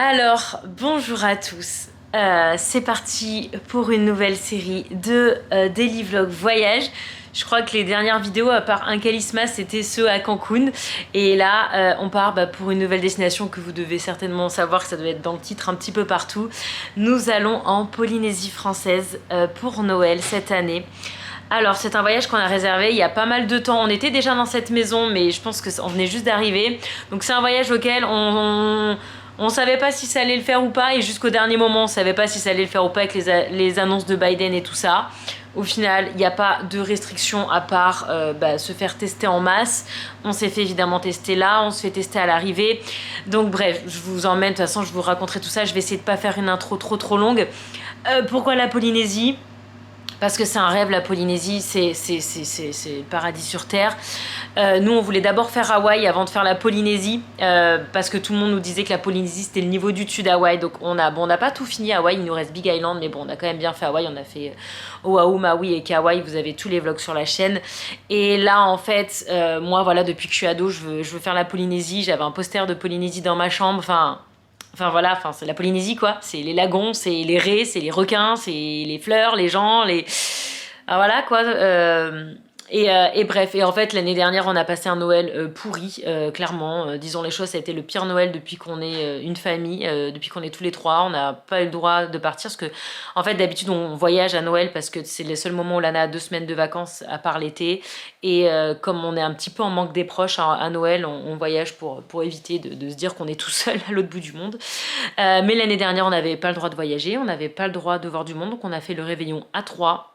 Alors, bonjour à tous. C'est parti pour une nouvelle série de Daily Vlog Voyage. Je crois que les dernières vidéos, à part un Calisma, c'était ceux à Cancun. Et là, on part pour une nouvelle destination que vous devez certainement savoir, que ça doit être dans le titre un petit peu partout. Nous allons en Polynésie française pour Noël cette année. Alors, c'est un voyage qu'on a réservé il y a pas mal de temps. On était déjà dans cette maison, mais je pense qu'on venait juste d'arriver. Donc, c'est un voyage auquel on savait pas si ça allait le faire ou pas. Et jusqu'au dernier moment, on savait pas si ça allait le faire ou pas avec les annonces de Biden et tout ça. Au final, il n'y a pas de restriction à part se faire tester en masse. On s'est fait évidemment tester là, on se fait tester à l'arrivée. Donc bref, je vous emmène, de toute façon je vous raconterai tout ça. Je vais essayer de pas faire une intro trop longue. Pourquoi la Polynésie ? Parce que c'est un rêve, la Polynésie, c'est le paradis sur Terre. Nous, on voulait d'abord faire Hawaï avant de faire la Polynésie, parce que tout le monde nous disait que la Polynésie, c'était le niveau du dessus d'Hawaï. Donc, on n'a pas tout fini Hawaï, il nous reste Big Island, mais bon, on a quand même bien fait Hawaï. On a fait Oahu, Maui et Kauai, vous avez tous les vlogs sur la chaîne. Et là, en fait, moi, voilà, depuis que je suis ado, je veux faire la Polynésie. J'avais un poster de Polynésie dans ma chambre, Enfin voilà, c'est la Polynésie quoi. C'est les lagons, c'est les raies, c'est les requins, c'est les fleurs, les gens, les. Ah, voilà quoi. Et bref, et en fait l'année dernière on a passé un Noël pourri, clairement. Disons les choses, ça a été le pire Noël depuis qu'on est une famille, depuis qu'on est tous les trois. On n'a pas eu le droit de partir parce que, en fait, d'habitude on voyage à Noël parce que c'est le seul moment où Lana a 2 semaines de vacances à part l'été. Et comme on est un petit peu en manque des proches à Noël, on voyage pour éviter de se dire qu'on est tout seul à l'autre bout du monde. Mais l'année dernière on n'avait pas le droit de voyager, on n'avait pas le droit de voir du monde, donc on a fait le réveillon à 3.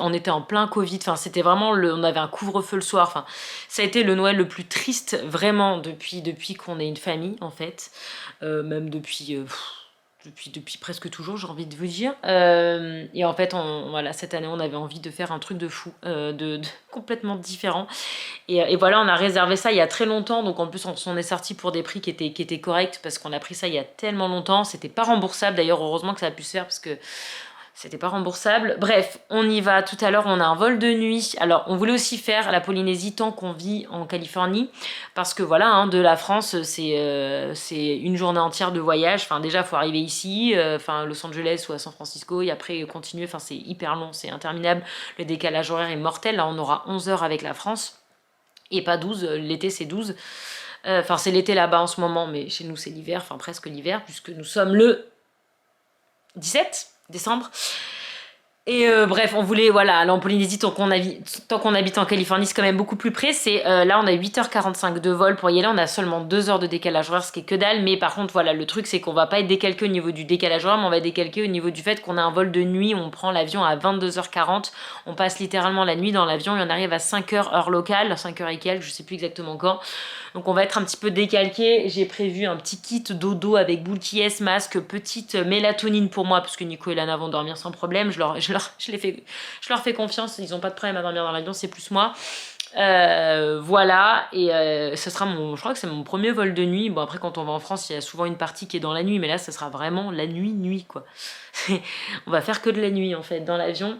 On était en plein Covid, c'était vraiment on avait un couvre-feu le soir, ça a été le Noël le plus triste vraiment depuis qu'on est une famille en fait, même depuis presque toujours, j'ai envie de vous dire. Et en fait, voilà, cette année, on avait envie de faire un truc de fou, complètement différent. Et voilà, on a réservé ça il y a très longtemps, donc en plus, on s'en est sorti pour des prix qui étaient corrects parce qu'on a pris ça il y a tellement longtemps. C'était pas remboursable d'ailleurs, heureusement que ça a pu se faire parce que c'était pas remboursable. Bref, on y va tout à l'heure, on a un vol de nuit. Alors, on voulait aussi faire la Polynésie tant qu'on vit en Californie. Parce que voilà, hein, de la France, c'est une journée entière de voyage. Enfin, déjà, il faut arriver ici, Los Angeles ou à San Francisco, et après continuer. C'est hyper long, c'est interminable. Le décalage horaire est mortel. Là, on aura 11 heures avec la France. Et pas 12, l'été c'est 12. C'est l'été là-bas en ce moment, mais chez nous c'est l'hiver, presque l'hiver, puisque nous sommes le 17 décembre. Et bref, on voulait aller en Polynésie tant qu'on habite en Californie, c'est quand même beaucoup plus près. Là, on a 8h45 de vol pour y aller. On a seulement 2 heures de décalage horaire, ce qui est que dalle. Mais par contre, voilà, le truc, c'est qu'on va pas être décalqué au niveau du décalage horaire, mais on va être décalqué au niveau du fait qu'on a un vol de nuit. On prend l'avion à 22h40. On passe littéralement la nuit dans l'avion et on arrive à 5h heure locale, 5h et quelques, je sais plus exactement quand. Donc on va être un petit peu décalqué. J'ai prévu un petit kit dodo avec boule qui est, masque, petite mélatonine pour moi, parce que Nico et Lana vont dormir sans problème. Je leur fais confiance, ils n'ont pas de problème à dormir dans l'avion, c'est plus moi. Voilà, et ce sera je crois que c'est mon premier vol de nuit. Bon, après, quand on va en France, il y a souvent une partie qui est dans la nuit, mais là, ça sera vraiment la nuit, quoi. On va faire que de la nuit, en fait, dans l'avion.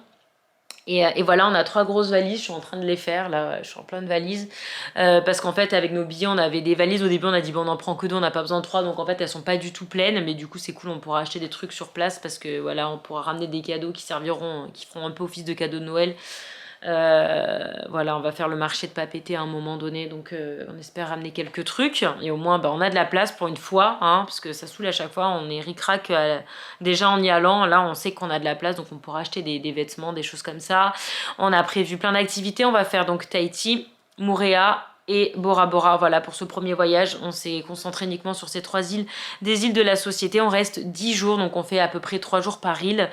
Et voilà, on a 3 grosses valises, je suis en train de les faire, là, je suis en plein de valises. Parce qu'en fait, avec nos billets, on avait des valises. Au début, on a dit, on en prend que 2, on n'a pas besoin de 3. Donc en fait, elles sont pas du tout pleines. Mais du coup, c'est cool, on pourra acheter des trucs sur place. Parce que voilà, on pourra ramener des cadeaux qui feront un peu office de cadeaux de Noël. Voilà, on va faire le marché de Papeete à un moment donné, donc on espère ramener quelques trucs et au moins on a de la place pour une fois, hein, parce que ça saoule à chaque fois, on est ric-rac déjà en y allant. Là on sait qu'on a de la place, donc on pourra acheter des vêtements, des choses comme ça. On a prévu plein d'activités, on va faire donc Tahiti, Moorea et Bora Bora. Voilà, pour ce premier voyage, on s'est concentré uniquement sur ces 3 îles, des îles de la Société. On reste 10 jours, donc on fait à peu près 3 jours par île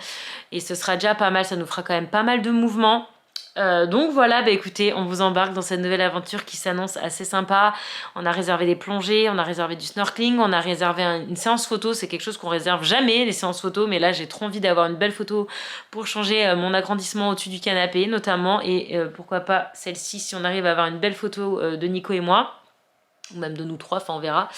et ce sera déjà pas mal, ça nous fera quand même pas mal de mouvements. Donc voilà, écoutez, on vous embarque dans cette nouvelle aventure qui s'annonce assez sympa. On a réservé des plongées, on a réservé du snorkeling, on a réservé une séance photo. C'est quelque chose qu'on réserve jamais, les séances photos, mais là j'ai trop envie d'avoir une belle photo pour changer mon agrandissement au-dessus du canapé notamment, et pourquoi pas celle-ci si on arrive à avoir une belle photo de Nico et moi, ou même de nous trois, on verra.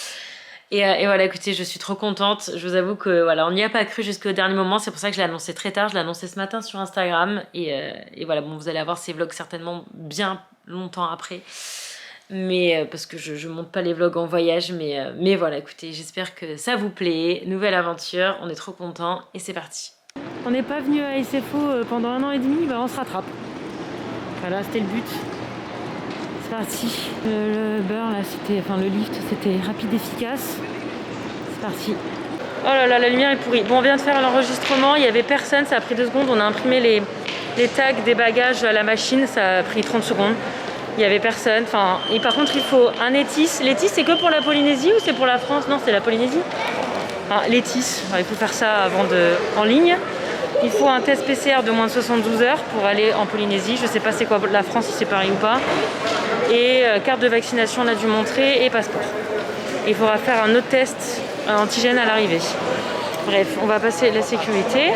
Et voilà, écoutez, je suis trop contente. Je vous avoue que voilà, on n'y a pas cru jusqu'au dernier moment. C'est pour ça que je l'ai annoncé très tard. Je l'ai annoncé ce matin sur Instagram. Et voilà, vous allez avoir ces vlogs certainement bien longtemps après. mais parce que je monte pas les vlogs en voyage, mais voilà, écoutez, j'espère que ça vous plaît. Nouvelle aventure, on est trop contents et c'est parti. On n'est pas venu à SFO pendant 1 an et demi, bah on se rattrape. Voilà, c'était le but. C'est parti. Le beurre là, c'était, enfin le lift, c'était rapide, efficace. C'est parti. Oh là là, la lumière est pourrie. Bon, on vient de faire l'enregistrement, il y avait personne, ça a pris 2 secondes. On a imprimé les tags des bagages à la machine, ça a pris 30 secondes. Il n'y avait personne. Enfin, et par contre, il faut un ETIS. L'ETIS, c'est que pour la Polynésie ou c'est pour la France? Non, c'est la Polynésie. Enfin, l'ETIS, il faut faire ça en ligne. Il faut un test PCR de moins de 72 heures pour aller en Polynésie. Je ne sais pas c'est quoi la France, si c'est pareil ou pas. Et carte de vaccination, on a dû montrer, et passeport. Il faudra faire un autre test antigène à l'arrivée. Bref, on va passer la sécurité.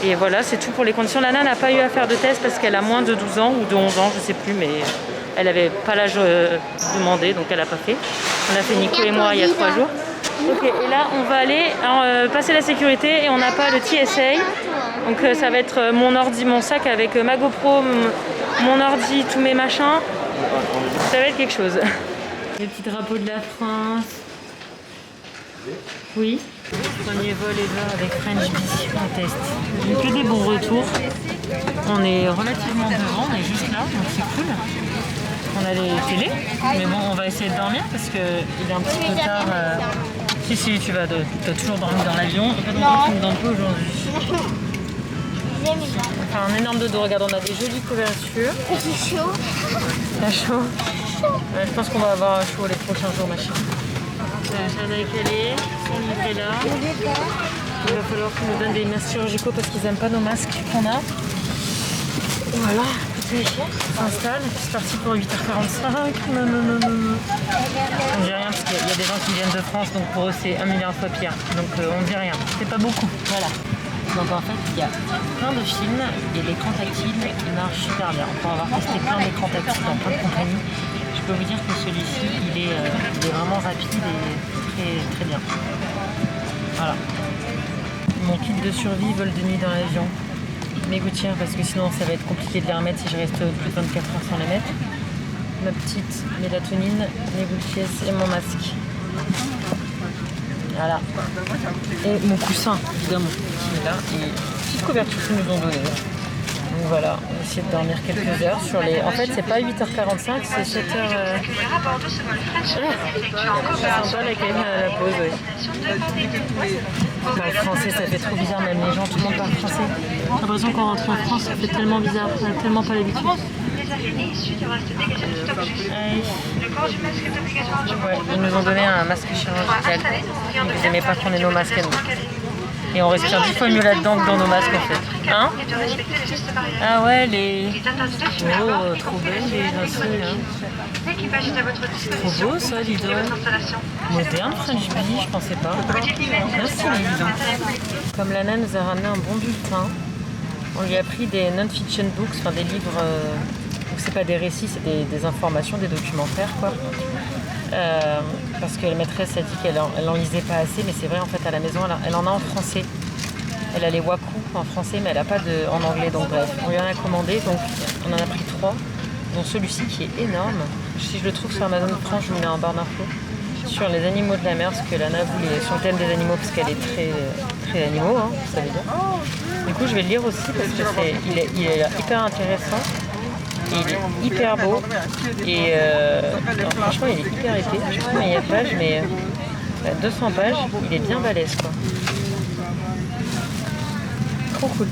Et voilà, c'est tout pour les conditions. Lana n'a pas eu à faire de test parce qu'elle a moins de 12 ans ou de 11 ans, je sais plus, mais elle n'avait pas l'âge demandé, donc elle n'a pas fait. On a fait Nico et moi il y a 3 jours. Ok, et là on va aller passer la sécurité et on n'a pas le TSA. Donc ça va être mon ordi, mon sac avec ma GoPro, mon ordi, tous mes machins. Ça va être quelque chose. Le petit drapeau de la France. Oui. Premier vol ever avec French Bee en test. J'ai que des bons retours. On est relativement devant, on est juste là, donc c'est cool. On a les télés, mais bon, on va essayer de dormir parce qu'il est un petit peu tard. Si, tu as toujours dormi dans l'avion. Non, tu ne dors pas aujourd'hui. Enfin, un énorme dodo. Regarde, on a des jolies couvertures. C'est chaud. T'as chaud? Ouais, je pense qu'on va avoir chaud les prochains jours, ma chérie. J'en ai calé, son livret là. Il va falloir qu'ils nous donnent des masques chirurgicaux parce qu'ils n'aiment pas nos masques qu'on a. Voilà, écoutez, on s'installe. C'est parti pour 8h45. Non. On dit rien parce qu'il y a des gens qui viennent de France, donc pour eux c'est 1 milliard de fois pire. Donc on dit rien, c'est pas beaucoup. Voilà. Donc en fait, il y a plein de films et l'écran tactile il marche super bien. On peut avoir testé plein d'écrans tactiles dans plein de compagnies. Je peux vous dire que celui-ci, il est vraiment rapide et très bien. Voilà. Mon kit de survie, vol de nuit dans l'avion. Mes gouttières, parce que sinon ça va être compliqué de les remettre si je reste plus de 24 heures sans les mettre. Ma petite mélatonine, mes boules de pièces et mon masque. Voilà. Et mon coussin, évidemment, qui est là. Et une petite couverture qu'ils nous ont donnée. Donc voilà, on va essayer de dormir quelques heures sur les... En fait, c'est pas 8h45, c'est 7h... C'est sympa la cabine à la pause, oui. Le français, ça fait trop bizarre, même les gens, tout le monde parle français. J'ai l'impression qu'en rentrant en France, ça fait tellement bizarre, on n'a tellement pas l'habitude. Ouais, ils nous ont donné un masque chirurgical. Ils n'aimaient pas qu'on ait nos masques à nous. Et on respire 10 fois mieux là-dedans que dans nos masques en fait. Hein? Ah ouais, les... Oh, trop belle les insignes. Hein. C'est trop beau ça, dis donc. Moderne French Bee, je pensais pas. Merci les dis donc. Comme Lana nous a ramené un bon bulletin, on lui a pris des non-fiction books, enfin des livres où c'est pas des récits, c'est des informations, des documentaires quoi. Parce que la maîtresse a dit qu'elle en lisait pas assez, mais c'est vrai en fait à la maison elle en a en français. Elle a les waku en français, mais elle n'a pas en anglais, donc bref. On lui en a commandé, donc on en a pris 3, dont celui-ci qui est énorme. Si je le trouve sur Amazon France, je vous mets en barre d'infos. Sur les animaux de la mer, ce que Lana voulait, sur le thème des animaux, parce qu'elle est très animaux, hein, vous savez bien. Du coup, je vais le lire aussi parce que il est hyper intéressant. Et il est hyper beau et alors, franchement il est hyper épais. Je sais pas combien il y a de pages, mais 200 pages, il est bien balèze quoi. Trop cool.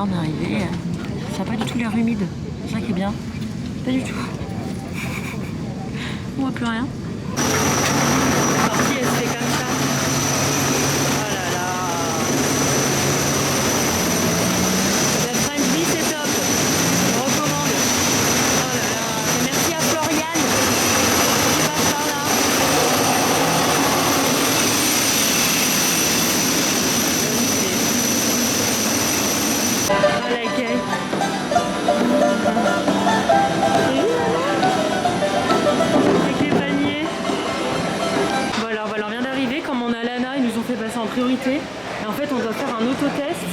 voilà, on est arrivé. Ça n'a pas du tout l'air humide. C'est ça qui est bien. Pas du tout. On voit plus rien. La sortie, elle se fait comme ça. Oh là là. La French Bee, c'est top. Je recommande. Oh là là. Et merci à Floriane qui passe par là. Oh l'accueil. Avec les paniers. Bon alors voilà, on vient d'arriver, comme on a l'ANA, ils nous ont fait passer en priorité. Et en fait on doit faire un autotest.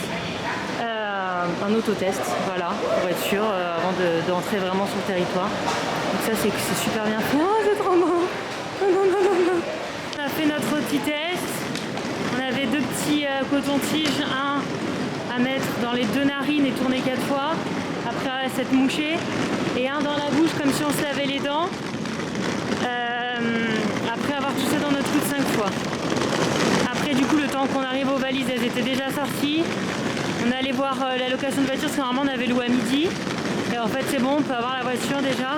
Voilà, pour être sûr, avant d'entrer vraiment sur le territoire. Donc ça c'est super bien fait. Oh c'est trop beau. Non. On a fait notre petit test. On avait 2 petits cotons-tiges, un à mettre dans les 2 narines et tourner 4 fois. Après s'être mouché. Et un dans la bouche comme si on se lavait les dents. Après avoir toussé dans notre coude 5 fois. Après du coup le temps qu'on arrive aux valises, elles étaient déjà sorties. On est allé voir la location de voiture parce que normalement on avait loué à midi. Et en fait c'est bon, on peut avoir la voiture déjà.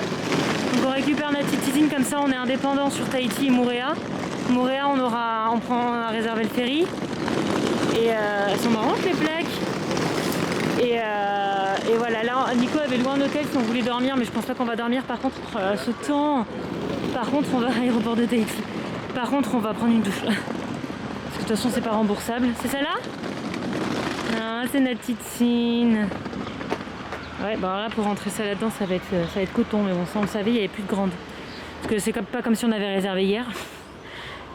Donc on récupère notre petite usine comme ça, on est indépendant sur Tahiti et Moorea. Moorea on a réservé le ferry. Et elles sont marrantes les plaques. Et voilà, là Nico avait loué un hôtel si on voulait dormir, mais je pense pas qu'on va dormir. Par contre, ce temps. Par contre, on va à l'aéroport de Tahiti. Par contre, on va prendre une douche. Parce que de toute façon, c'est pas remboursable. C'est celle-là? Non, c'est notre petite Cine. Ouais, bah là, pour rentrer ça là-dedans, ça va être coton. Mais bon, ça, on le savait, il n'y avait plus de grande. Parce que c'est pas comme si on avait réservé hier.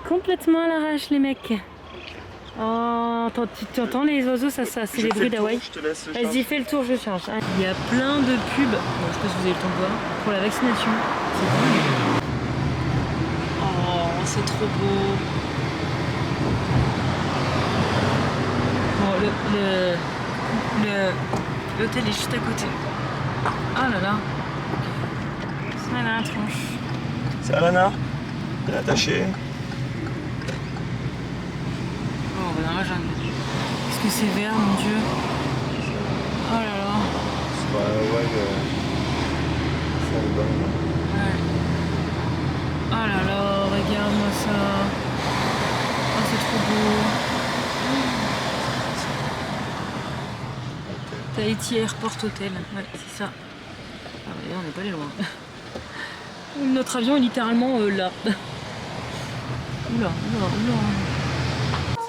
Complètement à l'arrache, les mecs. Oh, tu entends les oiseaux, ça c'est les bruits d'Hawaï. Vas-y, fais le tour, je charge. Il y a plein de pubs, bon, je sais pas si vous avez le temps de voir, pour la vaccination. C'est dingue. Oh, c'est trop beau. Bon, l'hôtel est juste à côté. Ah là là. Ça a la tronche. C'est Alana. Elle est attachée. Oh, on va dans la jungle. Qu'est-ce que c'est vert, mon Dieu. Oh là là. C'est pas c'est le bon. Ouais. Oh là là, regarde-moi ça. Oh, c'est trop beau. Tahiti Airport Hotel. Ouais, c'est ça. Ah, ouais, on n'est pas allé loin. Notre avion est littéralement là. Oula.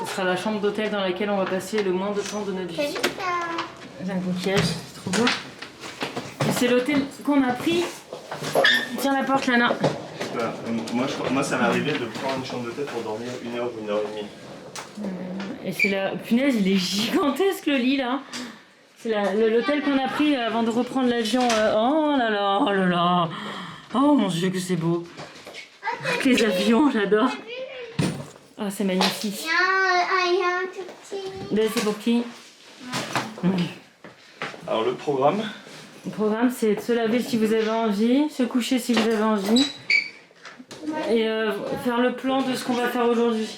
Ce sera la chambre d'hôtel dans laquelle on va passer le moins de temps de notre vie. J'ai un coquillage, c'est trop beau. Et c'est l'hôtel qu'on a pris. Tiens la porte, Lana. Moi, ça m'est arrivé de prendre une chambre d'hôtel pour dormir 1 heure ou 1 heure et demie. Et c'est la... Punaise, il est gigantesque le lit là. C'est l'hôtel qu'on a pris avant de reprendre l'avion. Oh là là. Oh mon Dieu que c'est beau. Les avions, j'adore. Oh, c'est magnifique. Il y a un tout petit. C'est pour qui? Alors, le programme. Le programme, c'est de se laver si vous avez envie, se coucher si vous avez envie. Et faire le plan de ce qu'on va faire aujourd'hui.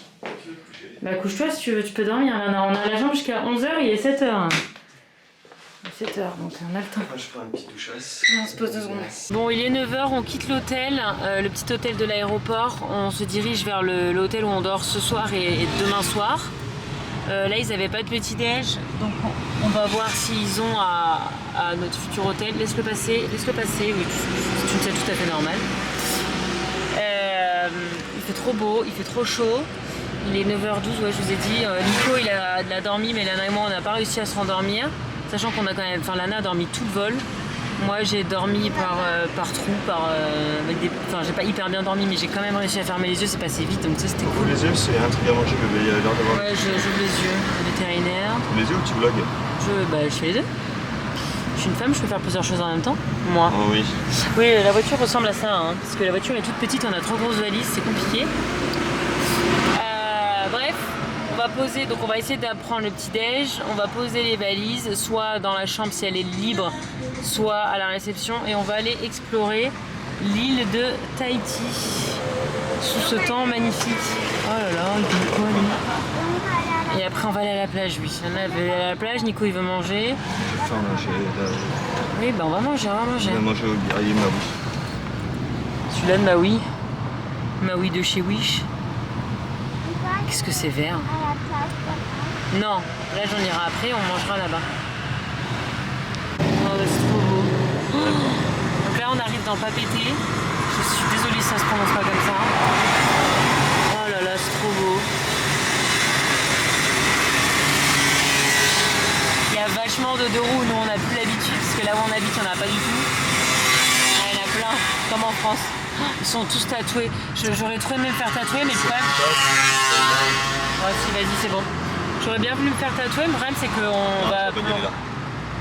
Bah, couche-toi si tu veux, tu peux dormir. Là, on a la jambe jusqu'à 11h, il est 7h. 7h, donc on a le temps. Moi, je prends une petite douchasse. On se pose 2 secondes. Bon, il est 9h, on quitte l'hôtel, le petit hôtel de l'aéroport. On se dirige vers l'hôtel où on dort ce soir et demain soir. Là, ils n'avaient pas de petit-déj, donc on va voir s'ils ont à notre futur hôtel. Laisse-le passer, oui, c'est une scène tout à fait normale. Il fait trop beau, il fait trop chaud. Il est 9h12, ouais, je vous ai dit. Nico, il a dormi, mais Lana et moi, on n'a pas réussi à se rendormir. Sachant qu'on a quand même, Lana a dormi tout le vol. Moi j'ai dormi par trou, enfin j'ai pas hyper bien dormi, mais j'ai quand même réussi à fermer les yeux, c'est passé vite, donc ça c'était cool. Les yeux, c'est un truc à manger, bébé, il y a l'air d'avoir. Ouais, j'ouvre les yeux, le vétérinaire. Les yeux ou tu vlogs? Je fais les deux. Je suis une femme, je peux faire plusieurs choses en même temps. Moi. Oh oui. Oui, la voiture ressemble à ça, hein, parce que la voiture est toute petite, on a 3 grosses valises, c'est compliqué. Bref. On va poser, donc on va essayer d'apprendre le petit déj, on va poser les valises, soit dans la chambre si elle est libre, soit à la réception, et on va aller explorer l'île de Tahiti sous ce temps magnifique. Oh là là, il fait quoi lui? Et après on va aller à la plage, oui. On va aller à la plage, Nico il veut manger. J'ai faim là, Oui, ben on va manger, on va manger. On a mangé au guerrier Maui. Celui-là de Maui. Maui de chez Wish. Qu'est-ce que c'est vert? Non, là j'en irai après, on mangera là-bas. Oh, c'est trop beau. Donc là on arrive dans Papeete. Je suis désolée si ça se prononce pas comme ça. Oh là là, c'est trop beau. Il y a vachement de deux roues, nous on n'a plus l'habitude parce que là où on habite on n'a pas du tout. Ah, il y en a plein, comme en France. Ils sont tous tatoués. J'aurais trop aimé me faire tatouer, mais le problème... Ouais, si, vas-y, c'est bon. J'aurais bien voulu me faire tatouer, le problème c'est qu'on va...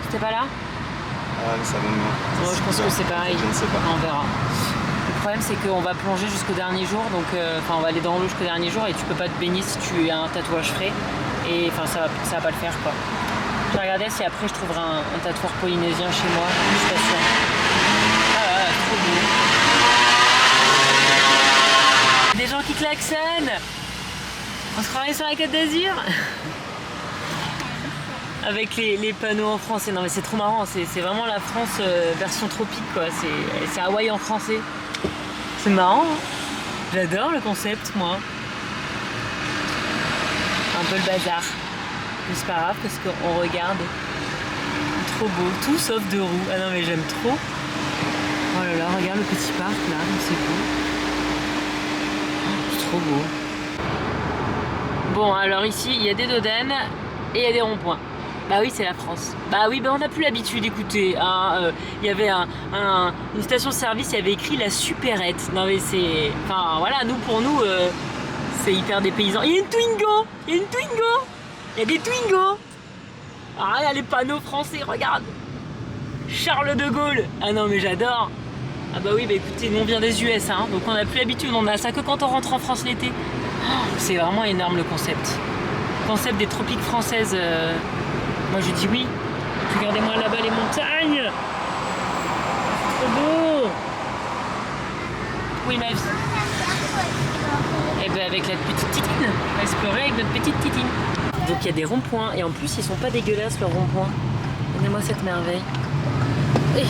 C'était pas là? Ah, mais ça va mieux. Bon, je pense que c'est pareil. Je ne sais pas. On verra. Le problème c'est qu'on va plonger jusqu'au dernier jour, donc enfin on va aller dans l'eau jusqu'au dernier jour et tu peux pas te baigner si tu as un tatouage frais. Et enfin ça va pas le faire quoi. Je regardais si après je trouverai un tatoueur polynésien chez moi, je suis pas sûre. Ah ouais, trop beau. Des gens qui klaxonnent. On se croirait sur la Côte d'Azur. Avec les panneaux en français. Non mais c'est trop marrant, c'est vraiment la France version tropique quoi. C'est Hawaï en français. C'est marrant, hein. J'adore le concept moi. Un peu le bazar. Mais c'est pas grave parce qu'on regarde. Trop beau, tout sauf deux roues. Ah non mais j'aime trop. Oh là là, regarde le petit parc là, c'est beau. C'est trop beau. Bon alors ici il y a des dodanes et il y a des ronds-points. Bah oui c'est la France. Bah oui bah on n'a plus l'habitude d'écouter. Hein. Il y avait une station-service, il y avait écrit la supérette. Non mais c'est... Enfin voilà, nous pour nous c'est hyper dépaysant. Il y a une Twingo. Il y a une Twingo. Il y a des Twingo. Ah il y a les panneaux français, regarde. Charles de Gaulle. Ah non mais j'adore. Ah bah oui bah écoutez, nous on vient des US hein, donc on n'a plus l'habitude, on a ça que quand on rentre en France l'été. Oh, c'est vraiment énorme le concept. Le concept des tropiques françaises. Moi je dis oui. Regardez-moi là-bas les montagnes. C'est trop beau. Oui ma vie. Et ben avec la petite titine. On va explorer avec notre petite titine. Donc il y a des ronds-points et en plus ils sont pas dégueulasses leurs ronds-points. Donnez-moi cette merveille. Et...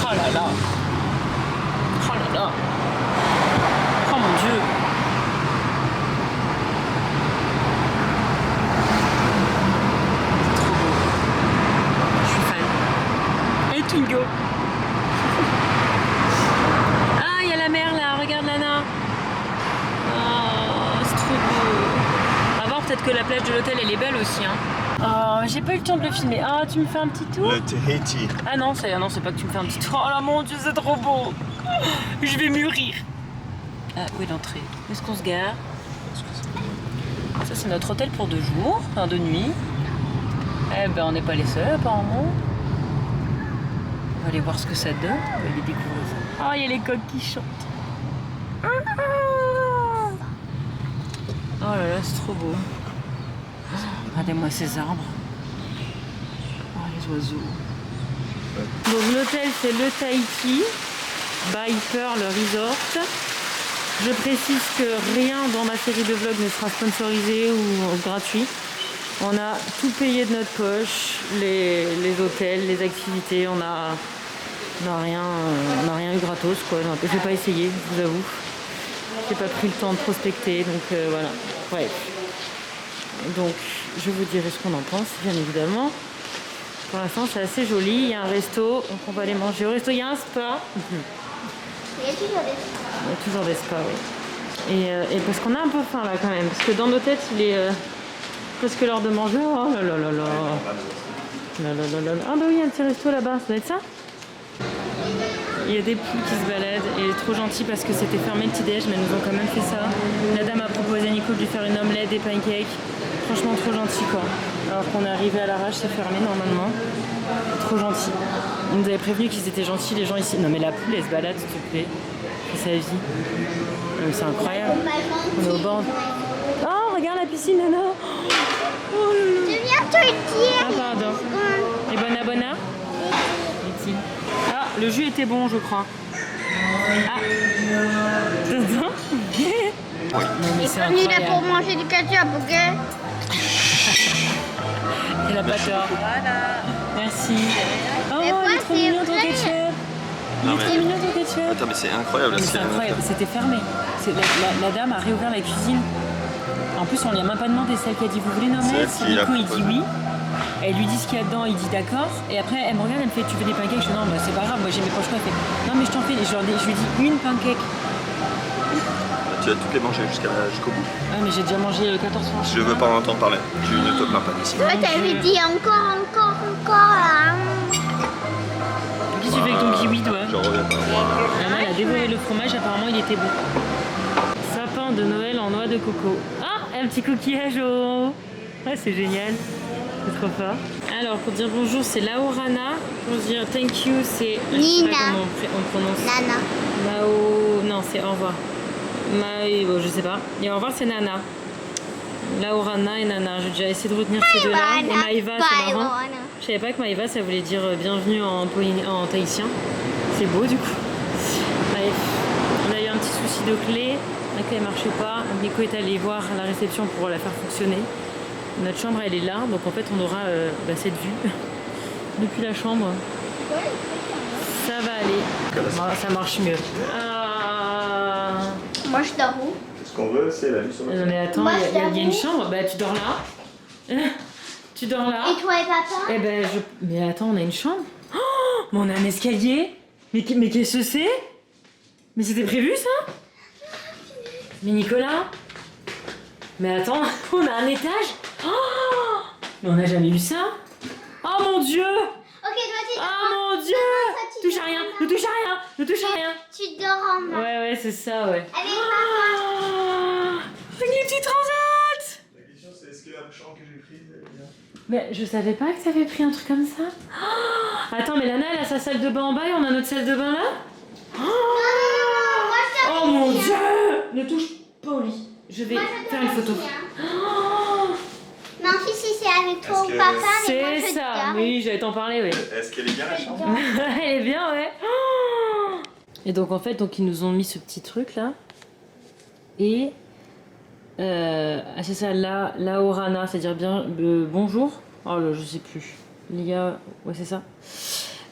Oh là là. Oh là là. Oh mon dieu. Twingo. Ah, il y a la mer là, regarde Lana. Oh, c'est trop beau. On va voir peut-être que la plage de l'hôtel elle est belle aussi. Hein. Oh, j'ai pas eu le temps de le filmer. Ah, tu me fais un petit tour? Le Tahiti. Ah non, c'est pas que tu me fais un petit tour. Oh là mon dieu, c'est trop beau. Je vais mûrir. Ah, où est l'entrée? Où est-ce qu'on se gare? Ça c'est notre hôtel pour 2 jours, enfin 2 nuits. Eh ben on n'est pas les seuls apparemment. On va aller voir ce que ça donne, on va aller découvrir ça. Oh, il y a les coqs qui chantent. Oh là là, c'est trop beau. Regardez-moi ces arbres. Oh, les oiseaux. Donc l'hôtel c'est le Tahiti by Pearl Resort. Je précise que rien dans ma série de vlogs ne sera sponsorisé ou gratuit. On a tout payé de notre poche, les hôtels, les activités, on n'a rien eu gratos quoi. J'ai pas essayé, je vous avoue. J'ai pas pris le temps de prospecter, donc voilà. Bref. Donc je vous dirai ce qu'on en pense, bien évidemment. Pour l'instant c'est assez joli, il y a un resto, donc on va aller manger au resto, il y a un spa. Il y a toujours des spas. Il y a toujours des spas, oui. Et parce qu'on a un peu faim là quand même, parce que dans nos têtes il est presque l'heure de manger. Oh là là là là. Là là là là. Ah bah oui, il y a un petit resto là-bas, ça doit être ça. Il y a des poules qui se baladent et trop gentil parce que c'était fermé le petit-déj, mais nous ont quand même fait ça. La dame a proposé à Nico de lui faire une omelette, des pancakes. Franchement trop gentil quoi. Alors qu'on est arrivé à l'arrache, c'est fermé normalement. Trop gentil. On nous avait prévenu qu'ils étaient gentils les gens ici. Non mais la poule elle se balade s'il te plaît. C'est sa vie. C'est incroyable. On est au bord. Oh regarde la piscine Nana. Oh, Je viens te le dire. ah pardon. Et bon abonna. Ah le jus était bon je crois. Ah. C'est ça? Il est venu là pour manger du ketchup, ok? Elle a pas tort. Voilà. Merci. Oh, Mais il quoi, est trop c'est mignon ton vrai? ketchup. Il Non, est mais- trop mignon ton ketchup. Attends, mais c'est incroyable. Mais c'est incroyable, c'était fermé. La dame a réouvert la cuisine. En plus, on lui a même pas demandé, celle qui a dit vous voulez nos C'est mets. elle qui l'a Du coup, il dit proposé. oui. Elle lui dit ce qu'il y a dedans, il dit d'accord. Et après, elle me regarde, elle me fait tu veux des pancakes? Je dis non, bah, c'est pas grave, moi j'ai mes poches. Elle fait non, mais je t'en fais. Je lui dis une pancake. Tu vas toutes les manger jusqu'au bout. Ah, mais j'ai déjà mangé 14 fois. Je veux pas en entendre parler. Tu ne te plains pas d'ici. Toi, t'avais dit encore là. Qu'est-ce que tu fais avec ton kiwi, toi? Je reviens pas. Maman, elle a dévoré le fromage, apparemment il était bon. Sapin de Noël en noix de coco. Ah, un petit coquillage au... Ouais, c'est génial. C'est trop fort. Alors, pour dire bonjour, c'est Laurana. Pour dire thank you, c'est... Je sais Nina. pas comment on prononce. Nana. Mao... Non, c'est au revoir. Bon, je sais pas. Et au revoir, c'est Nana. Laurana et Nana. J'ai déjà essayé de retenir ces deux-là. Et Maïva, c'est marrant. Je savais pas que Maïva, ça voulait dire bienvenue en tahitien. C'est beau, du coup. Bref, on a eu un petit souci de clé. La clé ne marchait pas. Nico est allé voir la réception pour la faire fonctionner. Notre chambre, elle est là. Donc, en fait, on aura cette vue depuis la chambre. Ça va aller. Ça marche mieux. Moi, je dors où? Ce qu'on veut, c'est la vue sur Non, mais attends, Moi, il y a je une t'avoue. chambre. Bah, tu dors là. Tu dors là. Et toi et papa? Eh ben, Mais attends, on a une chambre. Oh, mais on a un escalier. Mais qu'est-ce que c'est? Mais c'était prévu, ça? Mais Nicolas? Mais attends, on a un étage? Oh, mais on n'a jamais eu ça. Oh mon Dieu! Ok, toi, tu dors. Oh mon Dieu! Touche à rien, ne touche à rien, ne touche à rien. Tu dors en bas. Ouais, c'est ça, ouais. Avec papa. Oh, une petite transat! La question, c'est est-ce que la chambre que j'ai prise, elle est bien? Mais je savais pas que ça avait pris un truc comme ça. Oh, attends, mais Lana, elle a sa salle de bain en bas et on a notre salle de bain là? Moi, je dors Oh mon ici, Dieu! hein. Ne touche pas au lit. Je vais Moi, je faire dors une photo. ici, hein. Oh, Non, si, c'est avec toi Est-ce ou que- papa, mais moi, c'est je ça. dors. Oui, j'allais t'en parler, oui. Est-ce qu'elle est bien la chambre? Elle est bien, ouais. Oh. Et donc en fait, ils nous ont mis ce petit truc là. Et c'est ça, Laorana, c'est-à-dire bien bonjour. Oh là, je sais plus. Lia, ouais c'est ça.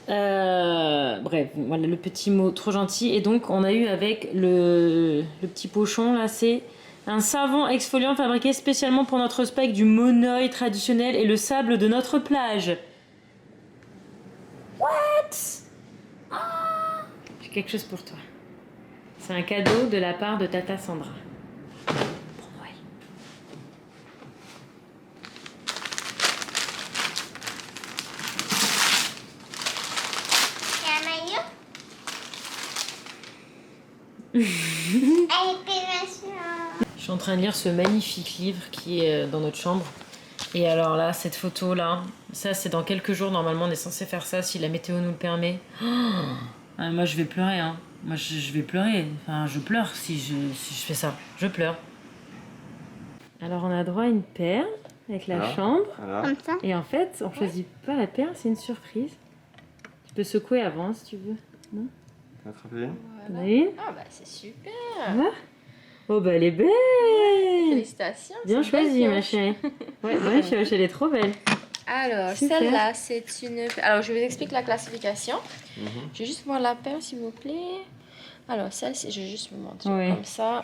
Bref, voilà le petit mot trop gentil. Et donc on a eu avec le petit pochon là, c'est un savon exfoliant fabriqué spécialement pour notre spa avec du monoeil traditionnel et le sable de notre plage. What? J'ai quelque chose pour toi. C'est un cadeau de la part de Tata Sandra. Pour Noël. Il y a un maillot? Elle était machin. Je suis en train de lire ce magnifique livre qui est dans notre chambre. Et alors là, cette photo là, ça c'est dans quelques jours normalement on est censé faire ça si la météo nous le permet. Oh, ah, moi je vais pleurer hein. Moi je vais pleurer. Enfin je pleure si je fais ça. Je pleure. Alors on a droit à une perle avec la Alors chambre. Voilà. Comme ça. Et en fait, on choisit pas la perle, c'est une surprise. Tu peux secouer avant si tu veux. Non? Attrapez une. T'en as une? Ah bah c'est super. Tu vois? Oh bah elle est belle! Félicitations. Bien c'est une choisie belle ma pioche. chérie. Ouais, bonne pioche, elle est trop belle. Alors, Super. celle-là, c'est une... Alors, je vous explique la classification. Mhm. Je vais juste voir la paire, s'il vous plaît. Alors, celle-ci, je vais juste vous montrer Oui. comme ça.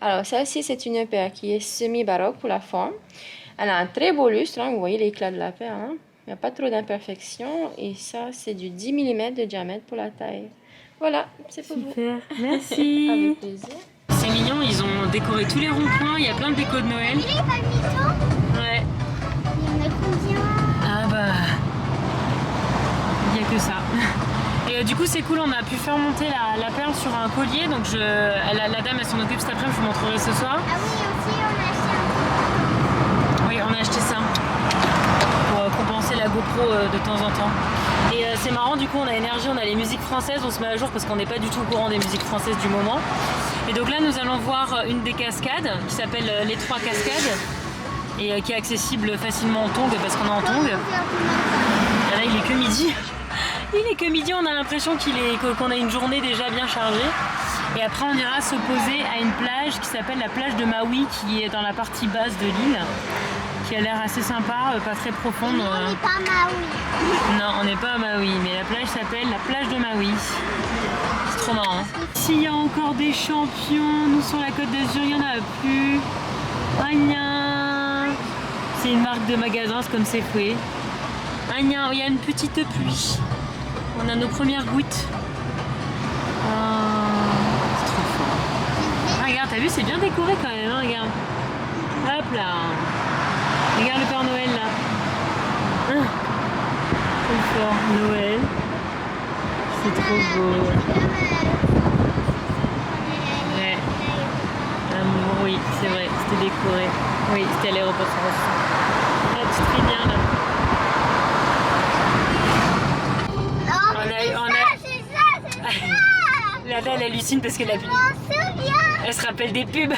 Alors, celle-ci, c'est une paire qui est semi-baroque pour la forme. Elle a un très beau lustre, hein, vous voyez l'éclat de la paire. Hein. Il n'y a pas trop d'imperfections. Et ça, c'est du 10 mm de diamètre pour la taille. Voilà, c'est pour vous. Super, merci. Avec plaisir. C'est mignon, ils ont décoré tous les ronds-points, il y a plein de décos de Noël. Il est pas le mytho? Ouais. Il y en a combien? Ah bah. Il n'y a que ça. Et du coup, c'est cool, on a pu faire monter la perle sur un collier. Donc, la dame, elle s'en occupe cet après-midi, je vous montrerai ce soir. Ah oui, aussi, on a acheté un. Oui, on a acheté ça pour compenser la GoPro de temps en temps. Et c'est marrant, du coup, on a énergie, on a les musiques françaises, on se met à jour parce qu'on n'est pas du tout au courant des musiques françaises du moment. Et donc là, nous allons voir une des cascades qui s'appelle les 3 cascades et qui est accessible facilement en tongs parce qu'on est en tongs. Et là, il est que midi. Il est que midi, on a l'impression qu'on a une journée déjà bien chargée. Et après on ira se poser à une plage qui s'appelle la plage de Maui, qui est dans la partie basse de l'île, qui a l'air assez sympa, pas très profonde. Nous, on n'est pas à Maui. Non, on n'est pas à Maui, mais la plage s'appelle la plage de Maui. C'est trop marrant. S'il y a encore des champions, nous sur la Côte d'Azur, il n'y en a plus. Agna. C'est une marque de magasin, c'est comme c'est fait. Agna, il y a une petite pluie. On a nos premières gouttes. C'est trop fort. Regarde, t'as vu, c'est bien décoré quand même, hein, regarde. Hop là. Regarde le Père Noël là. Trop fort, Noël. C'est trop beau. Ouais. Amour, oui, c'est vrai, c'était décoré. Oui, c'était à l'aéroport de Saint-Vincent. Ah, tu te fais bien là. C'est ça. Là, elle hallucine parce qu'elle a On se souvient. Elle se rappelle des pubs.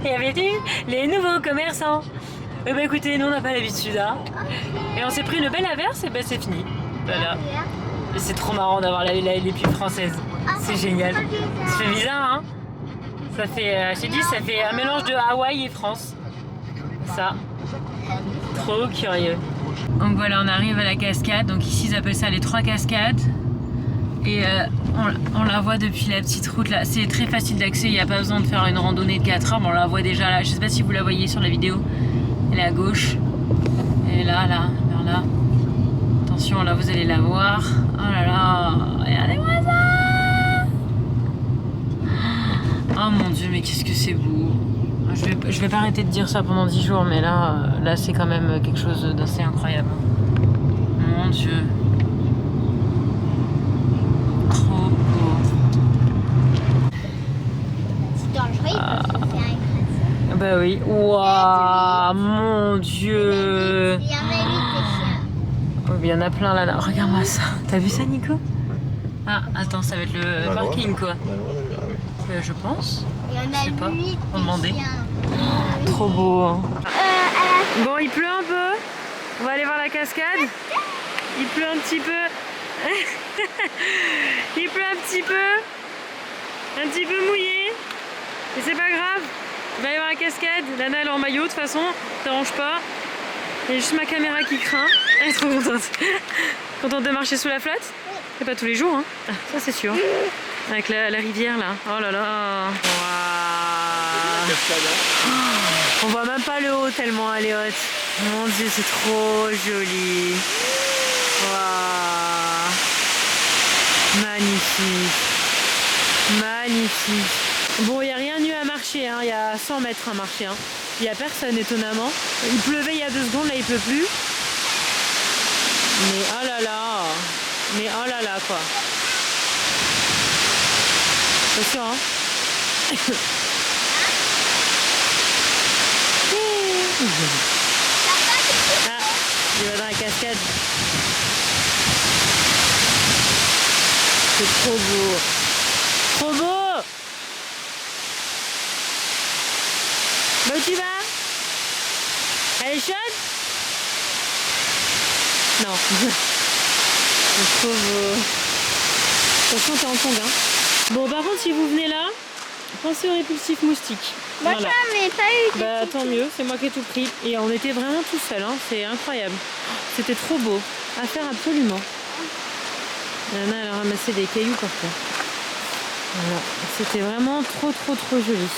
Et avait dit les nouveaux commerçants. Eh ben écoutez, nous on n'a pas l'habitude, hein. Et on s'est pris une belle averse et ben c'est fini. Voilà. Et c'est trop marrant d'avoir les pubs françaises. C'est génial. Ça fait bizarre, hein. Ça fait, je t'ai dit, ça fait un mélange de Hawaï et France. Ça. Trop curieux. Donc voilà, on arrive à la cascade. Donc ici ils appellent ça les 3 cascades. Et on la voit depuis la petite route là. C'est très facile d'accès, il n'y a pas besoin de faire une randonnée de 4 heures. Bon, on la voit déjà là. Je sais pas si vous la voyez sur la vidéo. Elle est à gauche. Et là, vers là. Attention, là vous allez la voir. Oh là là, regardez-moi ça. Oh mon dieu, mais qu'est-ce que c'est beau. Je vais pas arrêter de dire ça pendant 10 jours, mais là c'est quand même quelque chose d'assez incroyable. Mon dieu. Trop beau. C'est dangereux, ils peuvent se faire écraser. Bah oui. Waouh, mon dieu. Il y en a 8 des chiens. Oh, il y en a plein là. Regarde-moi ça. T'as vu ça, Nico? Ah, attends, ça va être le parking quoi. Je pense. Il y en Je a sais pas. 8 On demandait. chiens. Trop beau. Hein. À la Bon, il pleut un peu. On va aller voir la cascade. Il pleut un petit peu. Il pleut un petit peu mouillé. Mais c'est pas grave. On va aller voir la cascade. Lana elle est en maillot de toute façon. Ça dérange pas. Il y a juste ma caméra qui craint. Elle est trop contente. Contente de marcher sous la flotte? C'est pas tous les jours, hein. Ah, ça c'est sûr. Avec la rivière là. Oh là là. Waouh. On voit même pas le haut tellement elle est haute. Mon dieu, c'est trop joli. Waouh. Magnifique. Magnifique. Bon, il n'y a rien eu à marcher, hein. Il y a 100 mètres à marcher. Hein. Il n'y a personne étonnamment. Il pleuvait il y a 2 secondes, là il pleut plus. Mais oh là là. Mais oh là là quoi. Attention, hein. Ah, il va dans la cascade. C'est trop beau. Trop beau. Bah où tu vas? Elle est chaude? Non. C'est trop beau. Attention, t'es en tongue, hein. Bon, par contre, si vous venez là, pensez au répulsif moustique. Moi, Voilà. j'en ai pas eu. Bah tant mieux, c'est moi qui ai tout pris. Et on était vraiment tout seul, hein. C'est incroyable. C'était trop beau. À faire absolument. Nana, elle a ramassé des cailloux par terre. Voilà. C'était vraiment trop joli.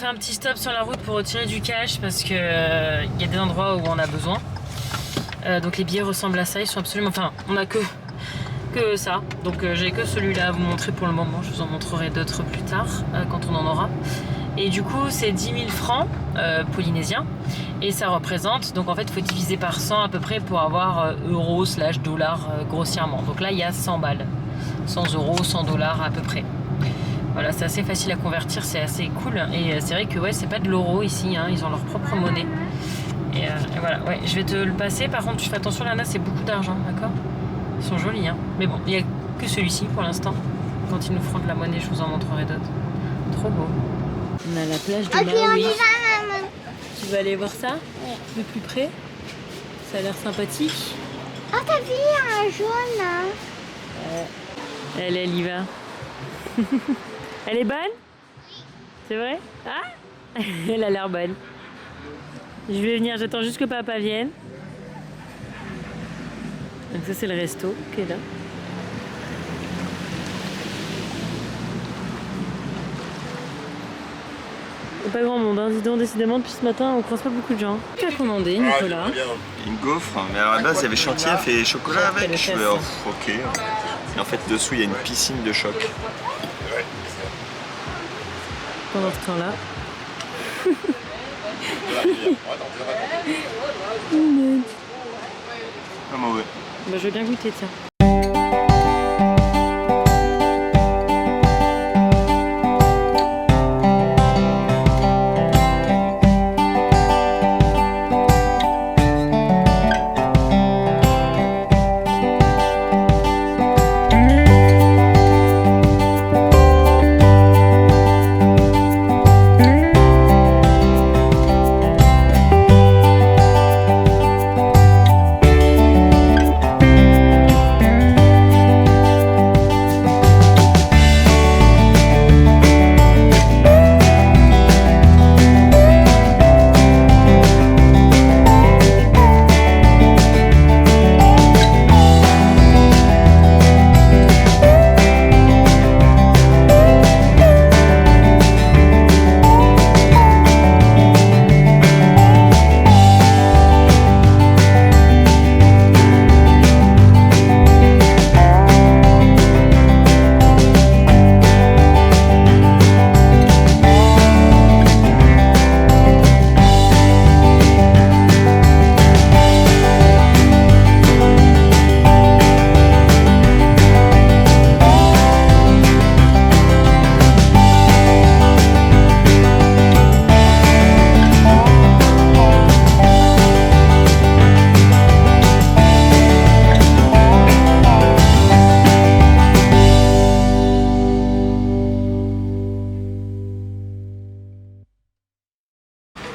Un petit stop sur la route pour retirer du cash parce que y a des endroits où on a besoin. Donc les billets ressemblent à ça, ils sont absolument... Enfin, on a que ça. Donc j'ai que celui-là à vous montrer pour le moment. Je vous en montrerai d'autres plus tard quand on en aura. Et du coup, c'est 10 000 francs polynésiens. Et ça représente... Donc en fait, il faut diviser par 100 à peu près pour avoir euros / dollars grossièrement. Donc là, il y a 100 balles. 100 euros, 100 dollars à peu près. Voilà, c'est assez facile à convertir, c'est assez cool. Et c'est vrai que ouais, c'est pas de l'euro ici, hein, ils ont leur propre monnaie. Et voilà, ouais, je vais te le passer. Par contre, tu fais attention, Lana, c'est beaucoup d'argent, d'accord? Ils sont jolis, hein. Mais bon, il y a que celui-ci pour l'instant. Quand ils nous feront de la monnaie, je vous en montrerai d'autres. Trop beau. On a la plage de Ok, on y Maui. va, maman. Tu vas aller voir ça de plus près? Ça a l'air sympathique. Oh, t'as vu, il y a un jaune là. Elle y va. Elle est bonne? C'est vrai? Ah, elle a l'air bonne. Je vais venir, j'attends juste que papa vienne. Donc ça c'est le resto qui est là. Il n'y a pas grand monde, hein. Dis donc, décidément depuis ce matin on croise pas beaucoup de gens. Qu'est-ce qu'on commandé, Nicolas? Une gaufre, mais alors à la base il y avait chantilly et chocolat avec. Je fais ok. Et en fait dessous il y a une piscine de choc. Pendant ce temps-là. Pas mauvais. Bah, je veux bien goûter, tiens.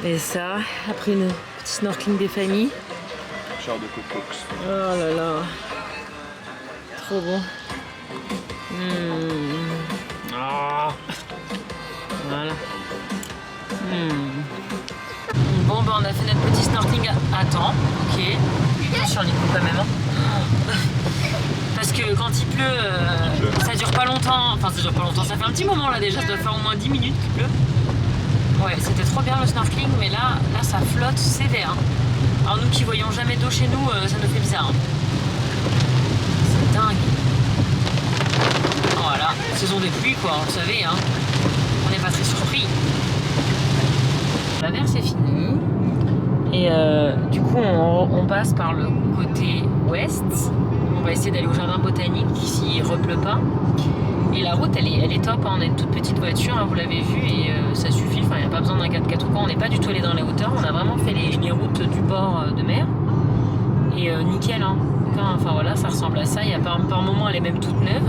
Et ça, après une petite snorkeling des familles. Genre de cocox. Oh là là. Trop bon. Ah. Voilà. Bon, bah on a fait notre petit snorkeling à temps. Ok. Je suis sur Nico quand même. Hein. Parce que quand il pleut, ça dure pas longtemps. Enfin, ça dure pas longtemps. Ça fait un petit moment là déjà. Ça doit faire au moins 10 minutes qu'il pleut. Ouais, c'était trop bien le snorkeling, mais là ça flotte sévère. Alors nous qui voyons jamais d'eau chez nous, ça nous fait bizarre. C'est dingue. Voilà, saison des pluies quoi, on le savait, hein. On n'est pas très surpris. La mer c'est fini. Et du coup on passe par le côté ouest. On va essayer d'aller au jardin botanique s'il ne repleut pas. Et la route elle est top, hein. On a une toute petite voiture, hein, vous l'avez vu, et ça suffit, enfin il n'y a pas besoin d'un 4x4 ou quoi, on n'est pas du tout allé dans les hauteurs, on a vraiment fait les routes du bord de mer. Et nickel, hein. Enfin voilà, ça ressemble à ça, il y a par moment elle est même toute neuve.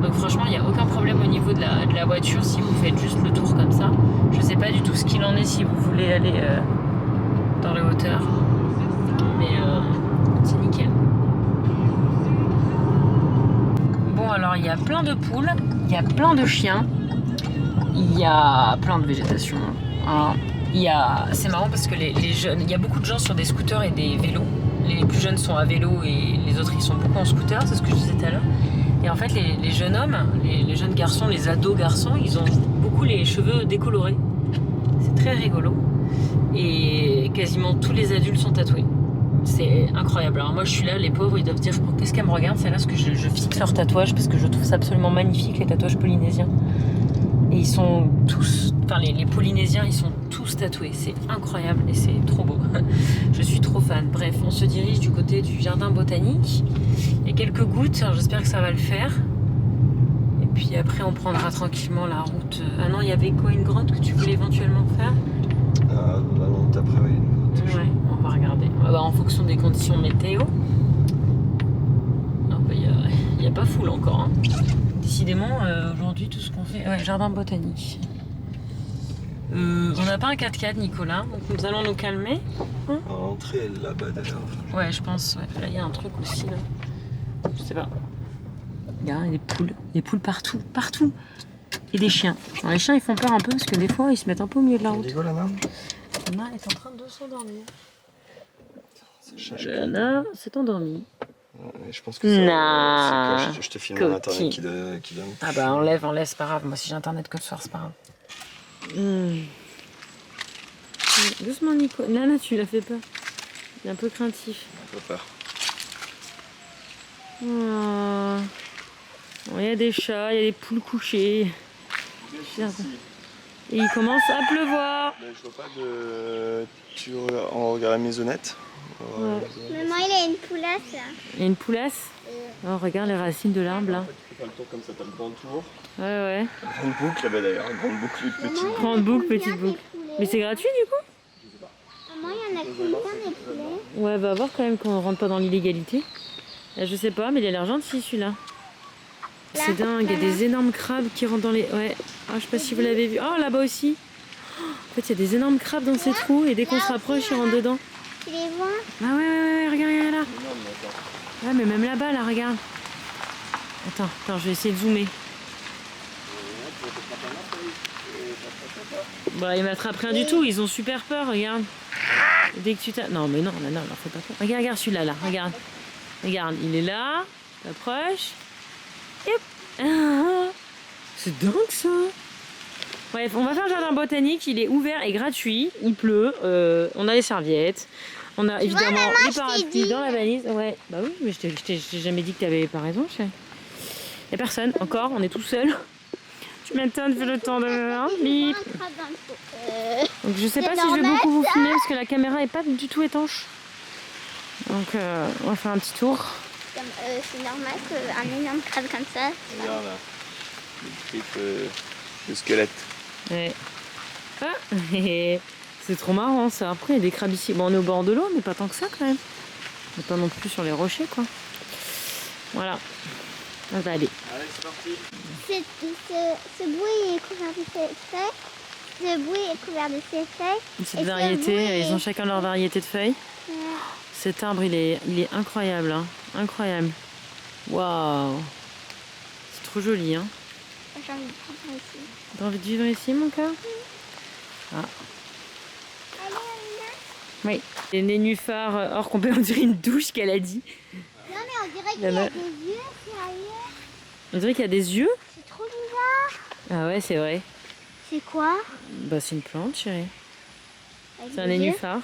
Donc franchement il n'y a aucun problème au niveau de la voiture si vous faites juste le tour comme ça. Je sais pas du tout ce qu'il en est si vous voulez aller dans les hauteurs. Mais c'est nickel. Bon alors il y a plein de poules, il y a plein de chiens, il y a plein de végétation. Hein. C'est marrant parce que les jeunes, il y a beaucoup de gens sur des scooters et des vélos. Les plus jeunes sont à vélo et les autres ils sont beaucoup en scooter, c'est ce que je disais tout à l'heure. Et en fait les jeunes hommes, les jeunes garçons, les ados garçons, ils ont beaucoup les cheveux décolorés. C'est très rigolo. Et quasiment tous les adultes sont tatoués. C'est incroyable. Alors moi je suis là, les pauvres ils doivent dire qu'est-ce qu'elle me regarde, c'est là parce que je fixe leurs tatouages parce que je trouve ça absolument magnifique, les tatouages polynésiens. Et ils sont tous, enfin les Polynésiens ils sont tous tatoués, c'est incroyable et c'est trop beau. Je suis trop fan. Bref, on se dirige du côté du jardin botanique. Il y a quelques gouttes, alors j'espère que ça va le faire. Et puis après on prendra tranquillement la route. Ah non, il y avait quoi, une grotte que tu voulais éventuellement faire? Ah non, après oui, une grotte. Ouais, on va regarder. En fonction des conditions météo. Il n'y a pas foule encore. Hein. Décidément, aujourd'hui, tout ce qu'on fait... Ouais, jardin botanique. On n'a pas un 4x4, Nicolas, donc nous allons nous calmer. Hein, L'entrée là-bas d'ailleurs. ouais, je pense. Ouais. Là, il y a un truc aussi. Là. Je sais pas. Il y a des poules partout, partout. Et des chiens. Alors, les chiens, ils font peur un peu parce que des fois, ils se mettent un peu au milieu de la route. Lana Lana est en train de s'endormir. Lana s'est endormie. Je pense que Non. c'est quand je te filme en internet qui donne. Ah bah enlève, c'est pas grave. Moi si j'ai internet que le soir, c'est pas grave. Doucement Nico. Lana, tu l'as fait peur. Il est un peu craintif. Un peu peur. Oh. Bon, il y a des chats, il y a des poules couchées. Et il commence à pleuvoir. Je vois pas de... On regarde la maisonnette. Ouais. Maman, il a une poulasse là. Il y a une poulasse. Oh, regarde les racines de l'arbre là. Tu fais le tour comme ça, t'as le grand tour. Ouais, ouais. Grande boucle là-bas d'ailleurs, grande boucle, petite boucle. Grande boucle, petite boucle. Mais c'est gratuit du coup? Maman, il y en a combien des poulets? Ouais, va voir quand même qu'on rentre pas dans l'illégalité. Je sais pas, mais il a l'air gentil celui-là. C'est dingue, il y a des énormes crabes qui rentrent dans les... Ouais, ah, je sais pas si vous l'avez vu. Oh, là-bas aussi. En fait, il y a des énormes crabes dans ces trous et dès qu'on se rapproche, ils rentrent dedans. Tu les vois? Ah ouais, regarde là. Ouais, mais même là-bas, là, regarde. Attends, je vais essayer de zoomer. Bah, ils m'attrapent rien du tout, ils ont super peur, regarde. Dès que tu t'as... Non, mais non, là, leur fais pas peur. Regarde celui-là, là, regarde. Regarde, il est là, t'approches. Hop. Ah, c'est dingue ça. Bref, on va faire le jardin botanique, il est ouvert et gratuit, il pleut, on a les serviettes, on a évidemment maman, les je t'ai parapluies dit. dans la valise. Ouais, bah oui, mais je t'ai jamais dit que t'avais pas raison, chérie. Y'a personne, encore, on est tout seul. Tu m'étonnes, fais le temps de... Hein, bip. Donc je sais pas si je vais normal, beaucoup vous filmer parce que la caméra est pas du tout étanche. Donc on va faire un petit tour. C'est normal qu'un énorme crabe comme ça. Regarde là, les tripes de squelette. Ouais. Ah, c'est trop marrant ça. Après il y a des crabes ici. Bon on est au bord de l'eau mais pas tant que ça quand même. On n'est pas non plus sur les rochers quoi. Voilà. On va aller. Allez c'est parti. Ce bruit est couvert de ses feuilles. Ce bruit est couvert de ses feuilles. Cette Et variété, ce bruit ils ont chacun leur variété de feuilles. Ouais. Cet arbre il est incroyable. Hein. Incroyable. Waouh. C'est trop joli hein. J'ai envie de prendre ici. T'as envie de vivre ici mon cœur? Ah. Allez, Amina. Oui. Les nénuphars hors complet, on dirait une douche qu'elle a dit. Non mais on dirait qu'il y a des yeux, sérieux. On dirait qu'il y a des yeux. C'est trop bizarre. Ah ouais, c'est vrai. C'est quoi? Bah c'est une plante, chérie. Avec C'est un des yeux. nénuphar.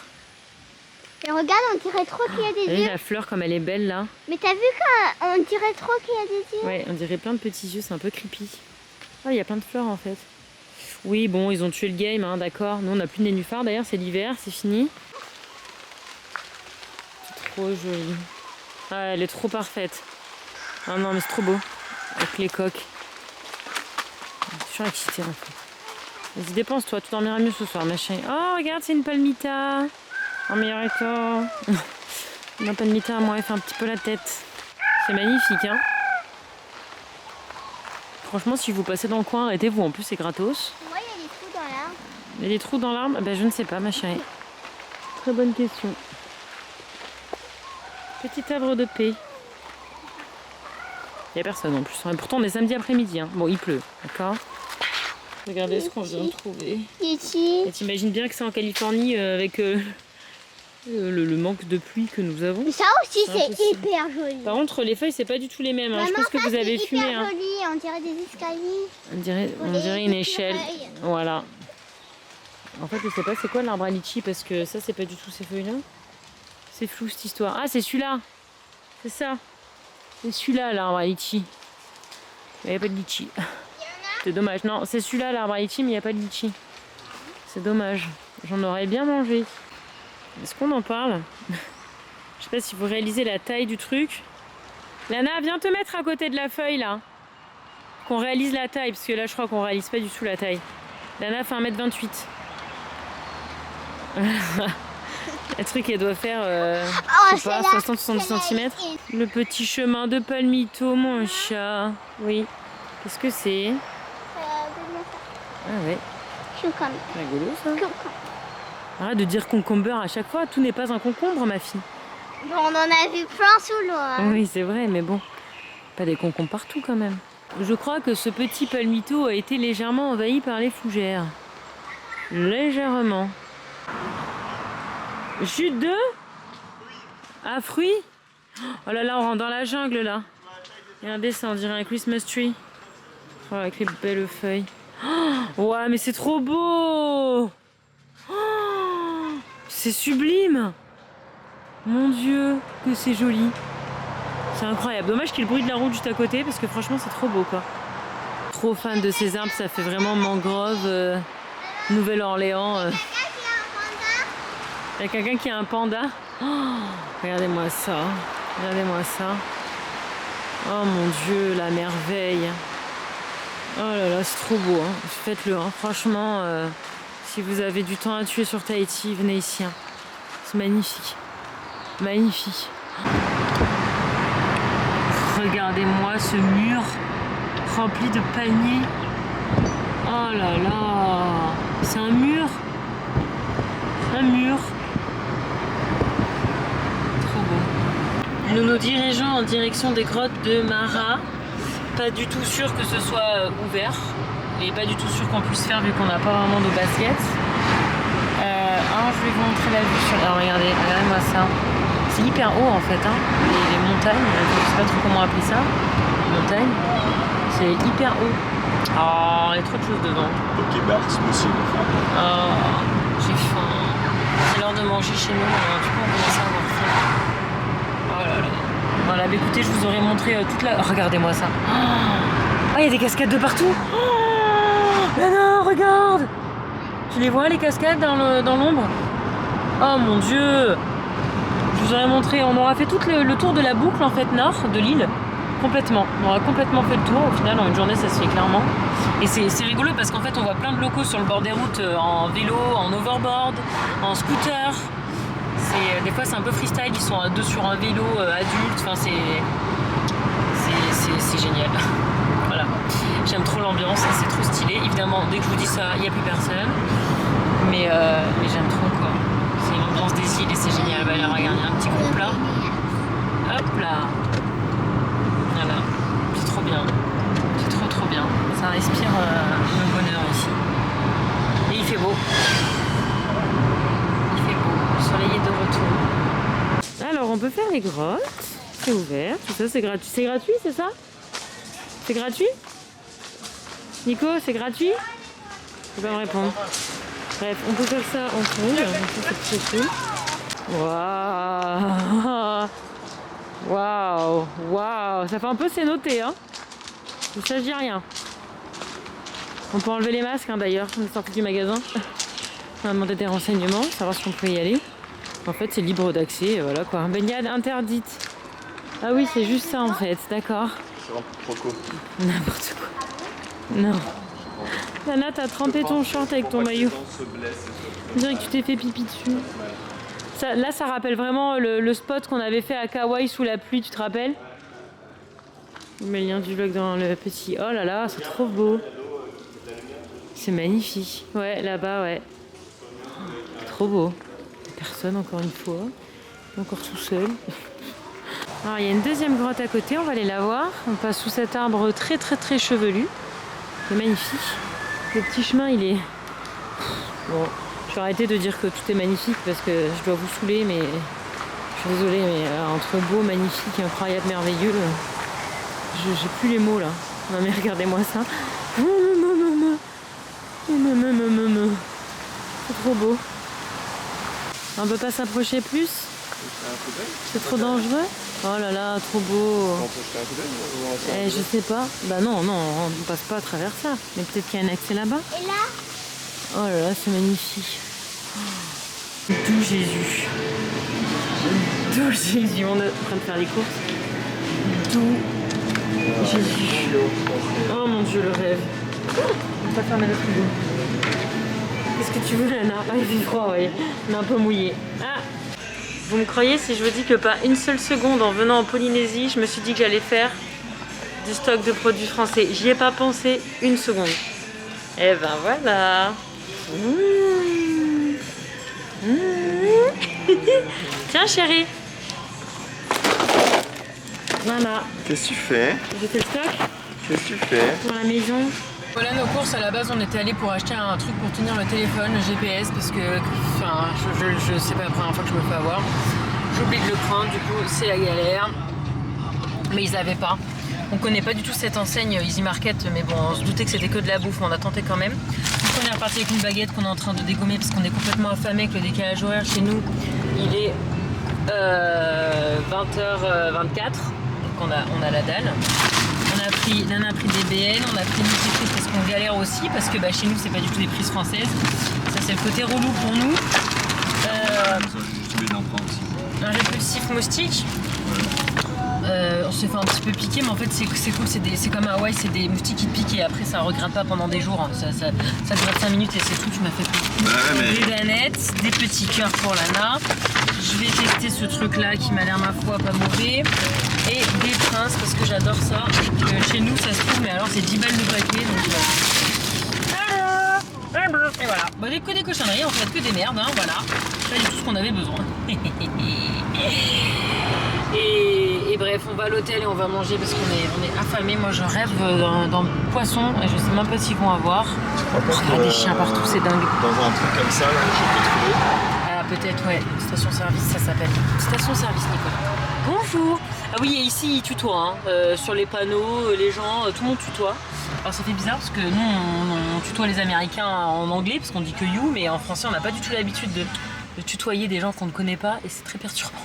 Et regarde, on dirait trop qu'il y a des T'as vu yeux. la fleur comme elle est belle là? Mais t'as vu qu'on dirait trop qu'il y a des yeux? Ouais, on dirait plein de petits yeux, c'est un peu creepy. Ah, il y a plein de fleurs en fait. Oui, bon, ils ont tué le game, hein, d'accord. Nous, on n'a plus de nénuphars d'ailleurs, c'est l'hiver, c'est fini. C'est trop joli. Ah, elle est trop parfaite. Ah non, mais c'est trop beau. Avec les coques. Je suis excitée en fait. Vas-y, dépense-toi, tu dormiras mieux ce soir, ma chérie. Oh, regarde, c'est une palmita. Oh, mais arrête-toi. Ma palmita, moi, elle fait un petit peu la tête. C'est magnifique, hein. Franchement, si vous passez dans le coin, arrêtez-vous. En plus, c'est gratos. Moi, il y a des trous dans l'arbre. Il y a des trous dans l'arbre? Ben, je ne sais pas, ma chérie. Très bonne question. Petit arbre de paix. Il n'y a personne en plus. Et pourtant, on est samedi après-midi. Hein. Bon, il pleut, d'accord? Regardez ce qu'on vient de trouver. Ici. Et t'imagines bien que c'est en Californie avec le manque de pluie que nous avons. Ça aussi, C'est c'est impossible. hyper joli. Par contre, les feuilles, c'est pas du tout les mêmes. Hein. Je Maman, pense que ça, vous avez c'est fumé. hyper Hein. joli. On dirait des escaliers. On dirait une échelle. feuilles. Voilà. En fait, je sais pas c'est quoi l'arbre à litchi parce que ça, c'est pas du tout ces feuilles-là. C'est flou cette histoire. Ah, c'est celui-là. C'est ça. C'est celui-là, l'arbre à litchi. Il n'y a pas de litchi. C'est dommage. Non, c'est celui-là, l'arbre à litchi, mais il n'y a pas de litchi. C'est dommage. J'en aurais bien mangé. Est-ce qu'on en parle? Je sais pas si vous réalisez la taille du truc. Lana, viens te mettre à côté de la feuille, là. Qu'on réalise la taille, parce que là, je crois qu'on réalise pas du tout la taille. Lana fait 1m28. Le truc, elle doit faire Oh, je sais pas, 60-70 cm. Le petit chemin de Palmito, mon chat. Oui. Qu'est-ce que c'est? Ah ouais, Cucumber. rigolo ça. Cucumber. Arrête de dire concombre à chaque fois. Tout n'est pas un concombre, ma fille. Bon, on en a vu plein sous l'eau. Hein. Oui, c'est vrai, mais bon. Pas des concombres partout quand même. Je crois que ce petit palmito a été légèrement envahi par les fougères. Légèrement. Chute de à fruits. Oh là là, on rentre dans la jungle là. Regardez ça, on dirait un Christmas tree. Oh, avec les belles feuilles. Oh, ouais, mais c'est trop beau. Oh, c'est sublime. Mon Dieu, que c'est joli. C'est incroyable. Dommage qu'il y ait le bruit de la route juste à côté parce que franchement c'est trop beau quoi. Trop fan de ces arbres, ça fait vraiment mangrove Nouvelle-Orléans. Il y a quelqu'un qui a un panda. Oh, regardez-moi ça. Regardez-moi ça. Oh mon Dieu, la merveille. Oh là là, c'est trop beau. Hein. Faites-le. Hein. Franchement, si vous avez du temps à tuer sur Tahiti, venez ici. Hein. C'est magnifique. Magnifique. Regardez-moi ce mur rempli de palmiers. Oh là là. C'est un mur. Un mur. Trop beau. Nous nous dirigeons en direction des grottes de Mara. Pas du tout sûr que ce soit ouvert. Et pas du tout sûr qu'on puisse faire vu qu'on n'a pas vraiment de basket. Je vais vous montrer la vue sur... Alors regardez-moi ça. C'est hyper haut en fait, hein. Les montagnes, je sais pas trop comment appeler ça. Les montagnes, c'est hyper haut. Oh, il y a trop de choses devant. Pokébar, c'est possible. Oh, j'ai faim. C'est l'heure de manger chez nous, alors, du coup on commence à avoir faim. Oh là là. Voilà, bah écoutez, je vous aurais montré toute la... Oh, regardez-moi ça. Ah, il y a des cascades de partout. Oh, là non, regarde. Tu les vois les cascades dans l'ombre? Oh mon Dieu. Je vous aurais montré, on aura fait tout le tour de la boucle en fait nord de l'île. Complètement. On aura complètement fait le tour. Au final, en une journée, ça se fait clairement. Et c'est rigolo parce qu'en fait, on voit plein de locaux sur le bord des routes en vélo, en overboard, en scooter. Des fois, c'est un peu freestyle. Ils sont à deux sur un vélo adulte. Enfin, c'est génial. Voilà. J'aime trop l'ambiance. C'est trop stylé. Évidemment, dès que je vous dis ça, il n'y a plus personne. Mais j'aime trop quoi. C'est l'ambiance des îles et c'est génial. Bah, alors, regardez, un petit groupe là. Hop là. Voilà. C'est trop bien. C'est trop bien. Ça respire le bonheur ici. Et il fait beau. Il fait beau. Le soleil est de retour. Alors, on peut faire les grottes. C'est ouvert. Tout ça, c'est gratuit. C'est gratuit, c'est ça? C'est gratuit? Nico, c'est gratuit? Tu peux pas me répondre. Bref, on peut faire ça en fond. C'est très cool. Waouh! Waouh! Waouh! Ça fait un peu c'est noté, hein? Il ne s'agit rien. On peut enlever les masques, hein, d'ailleurs. On est sorti du magasin. On a demandé des renseignements, savoir si on peut y aller. En fait, c'est libre d'accès, voilà quoi. Baignade interdite. Ah oui, c'est juste ça en fait, d'accord. C'est n'importe quoi. N'importe quoi. Non. Lana, t'as trempé ton short avec ton maillot. On dirait que tu t'es fait pipi dessus. Ça, là, ça rappelle vraiment le spot qu'on avait fait à Kauai sous la pluie, tu te rappelles? Je mets le lien du vlog dans le petit. Oh là là, c'est trop beau. C'est magnifique. Ouais, là-bas, ouais. Trop beau. Personne, encore une fois. Encore tout seul. Alors, il y a une deuxième grotte à côté, on va aller la voir. On passe sous cet arbre très chevelu. C'est magnifique. Le petit chemin, il est... Bon, je vais arrêter de dire que tout est magnifique parce que je dois vous saouler, mais... Je suis désolée, mais entre beau, magnifique, incroyable, merveilleux... J'ai plus les mots, là. Non mais regardez-moi ça. C'est trop beau. On peut pas s'approcher plus? C'est trop dangereux? Oh là là, trop beau. On peut jeter un coup d'œil? Je sais pas. Bah non, on passe pas à travers ça. Mais peut-être qu'il y a un accès là-bas. Et là? Oh là là, c'est magnifique. D'où Jésus. D'où Jésus. On est en train de faire les courses. D'où Jésus. Oh mon Dieu, le rêve. On va pas fermer le frigo. Qu'est-ce que tu veux, Lana? Ah, il fait froid, oui. On est un peu mouillé. Ah, Vous me croyez si je vous dis que pas une seule seconde en venant en Polynésie, je me suis dit que j'allais faire du stock de produits français. J'y ai pas pensé une seconde. Et ben voilà. Tiens chérie. Voilà. Qu'est-ce que tu fais? J'ai fait le stock Qu'est-ce que tu fais? pour la maison. Voilà nos courses. À la base, on était allé pour acheter un truc pour tenir le téléphone, le GPS, parce que enfin, je sais pas la première fois que je me fais avoir. J'oublie de le prendre, du coup c'est la galère. Mais ils avaient pas. On connaît pas du tout cette enseigne Easy Market, mais bon, on se doutait que c'était que de la bouffe, mais on a tenté quand même. Donc on est reparti avec une baguette qu'on est en train de dégommer parce qu'on est complètement affamé avec le décalage horaire chez nous. Il est 20h24, donc on a la dalle. Nana a pris des BN, on a pris une petite prise parce qu'on galère aussi, parce que chez nous c'est pas du tout des prises françaises. Ça c'est le côté relou pour nous. Un répulsif moustique. On se fait un petit peu piquer, mais en fait c'est cool, c'est comme à Hawaï, c'est des moustiques qui te piquent et après ça regrette pas pendant des jours, hein. Ça dure 5 minutes et c'est tout, tu m'as fait plaisir. Des danettes, des petits cœurs pour Lana. Je vais tester ce truc là qui m'a l'air ma foi pas mauvais. Et des princes parce que j'adore ça. Chez nous ça se trouve, mais alors c'est 10 balles le paquet, donc et voilà. Que des cochonneries, en fait, que des merdes, hein, voilà. C'est tout ce qu'on avait besoin. Et bref, on va à l'hôtel et on va manger parce qu'on est affamés. Moi, je rêve d'un poisson et je sais même pas s'ils vont avoir. Il y a des chiens partout, c'est dingue. Dans un truc comme ça, là, je peux trouver. Ah, peut-être, ouais. Station-service, ça s'appelle. Station-service, Nicolas. Bonjour. Ah oui, et ici, ils tutoient. Hein. Sur les panneaux, les gens, tout le monde tutoie. Alors, ça fait bizarre parce que nous, on tutoie les Américains en anglais parce qu'on dit que you, mais en français, on n'a pas du tout l'habitude de tutoyer des gens qu'on ne connaît pas et c'est très perturbant.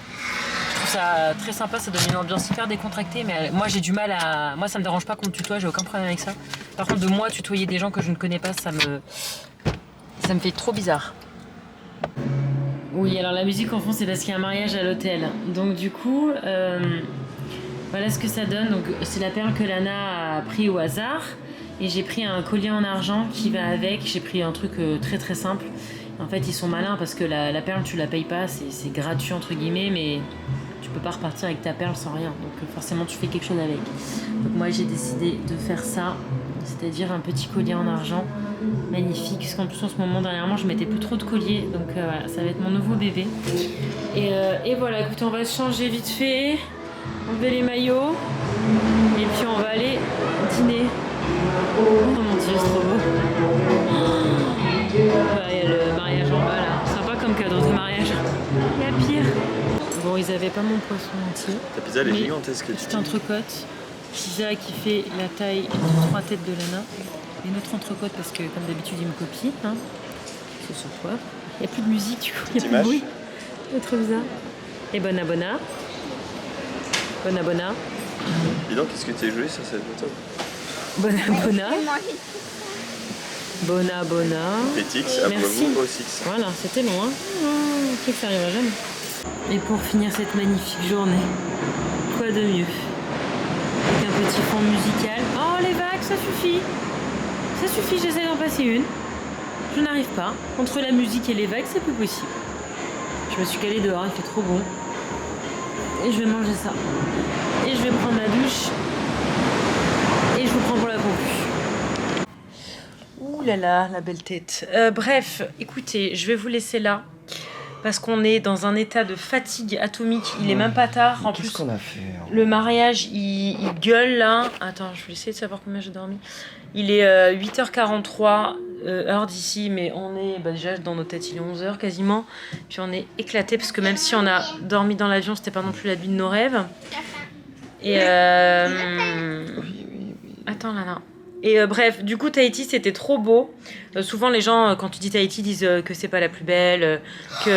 Je trouve ça très sympa, ça donne une ambiance hyper décontractée, mais moi j'ai du mal à... Moi ça me dérange pas qu'on me tutoie, j'ai aucun problème avec ça. Par contre de moi tutoyer des gens que je ne connais pas, ça me fait trop bizarre. Oui, alors la musique en fond c'est parce qu'il y a un mariage à l'hôtel. Donc du coup, voilà ce que ça donne. Donc c'est la perle que Lana a pris au hasard. Et j'ai pris un collier en argent qui va avec. J'ai pris un truc très très simple. En fait ils sont malins parce que la perle tu la payes pas, c'est gratuit entre guillemets, mais tu peux pas repartir avec ta perle sans rien, donc forcément tu fais quelque chose avec. Donc moi j'ai décidé de faire ça, c'est-à-dire un petit collier en argent magnifique, parce qu'en plus en ce moment dernièrement je mettais plus trop de colliers, donc voilà, ça va être mon nouveau bébé. Et voilà, écoutez, on va se changer vite fait, enlever les maillots et puis on va aller dîner. Oh mon dieu, c'est trop beau. Il y a le mariage en bas là, sympa comme cadeau de mariage. Il y a pire. Bon, ils avaient pas mon poisson entier. Ta pizza elle est gigantesque. Petite entrecôte. Pizza qui fait la taille de 3 têtes de Lana. Et notre entrecôte parce que comme d'habitude il me copie. Hein. C'est sur poivre. Il n'y a plus de musique du coup, il n'y a plus de bruit. C'est trop bizarre. Et bon abonna. Bon abonna. Dis donc, qu'est-ce que tu es joué sur cette photo? Bon abonna. Bona, bona. Pétix, merci. abonnez-vous au 6. Voilà, c'était long, hein. Je sais que ça arrivera jamais. Et pour finir cette magnifique journée, quoi de mieux? Avec un petit fond musical. Oh, les vagues, ça suffit. Ça suffit, j'essaie d'en passer une. Je n'arrive pas. Entre la musique et les vagues, c'est plus possible. Je me suis calée dehors, il fait trop bon. Et je vais manger ça. Et je vais prendre la douche. Et je vous prends pour la conclusion. Ouh là là, la belle tête. Bref, écoutez, je vais vous laisser là. Parce qu'on est dans un état de fatigue atomique. Il est même pas tard. En plus, qu'est-ce qu'on a fait le mariage, il gueule là. Attends, je vais essayer de savoir combien j'ai dormi. Il est 8h43, heure d'ici, mais on est déjà dans nos têtes, il est 11h quasiment. Puis on est éclaté parce que même si on a dormi dans l'avion, c'était pas non plus la nuit de nos rêves. Et attends là, là. Et bref, du coup Tahiti c'était trop beau. Souvent les gens quand tu dis Tahiti disent que c'est pas la plus belle, que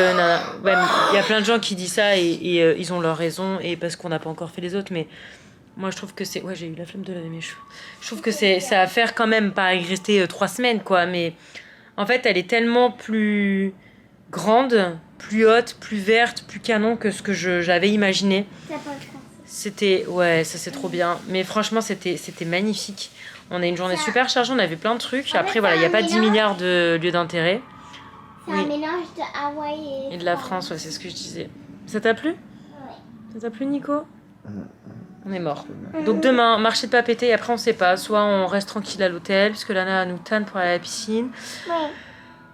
ouais, il y a plein de gens qui disent ça et ils ont leur raison et parce qu'on n'a pas encore fait les autres, mais moi je trouve que c'est... Ouais, j'ai eu la flemme de laver mes cheveux. Je trouve que ça à faire quand même, pas y rester 3 semaines quoi, mais en fait elle est tellement plus grande, plus haute, plus verte, plus canon que ce que j'avais imaginé. C'était... Ouais, ça c'est trop bien. Mais franchement c'était magnifique. On a une journée super chargée, on avait plein de trucs. Après, voilà, il n'y a pas 10 milliards de lieux d'intérêt. C'est un mélange de Hawaï et de la France, ouais, c'est ce que je disais. Ça t'a plu? Ça t'a plu, Nico? On est mort. Donc demain, marché de pas péter, et après on sait pas. Soit on reste tranquille à l'hôtel, puisque Lana nous tanne pour aller à la piscine. Ouais.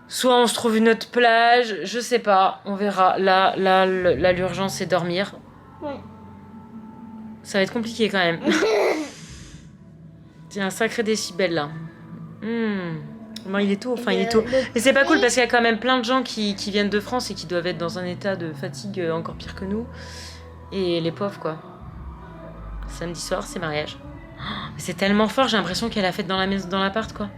Soit on se trouve une autre plage, je sais pas, on verra. Là, l'urgence c'est dormir. Ouais. Ça va être compliqué quand même. C'est un sacré décibel là. Bon, il est tôt, enfin il est tôt. Mais c'est pas cool parce qu'il y a quand même plein de gens qui viennent de France et qui doivent être dans un état de fatigue encore pire que nous. Et les pauvres quoi. Samedi soir, c'est mariage. Oh, c'est tellement fort, j'ai l'impression qu'elle a fête dans la maison, dans l'appart quoi.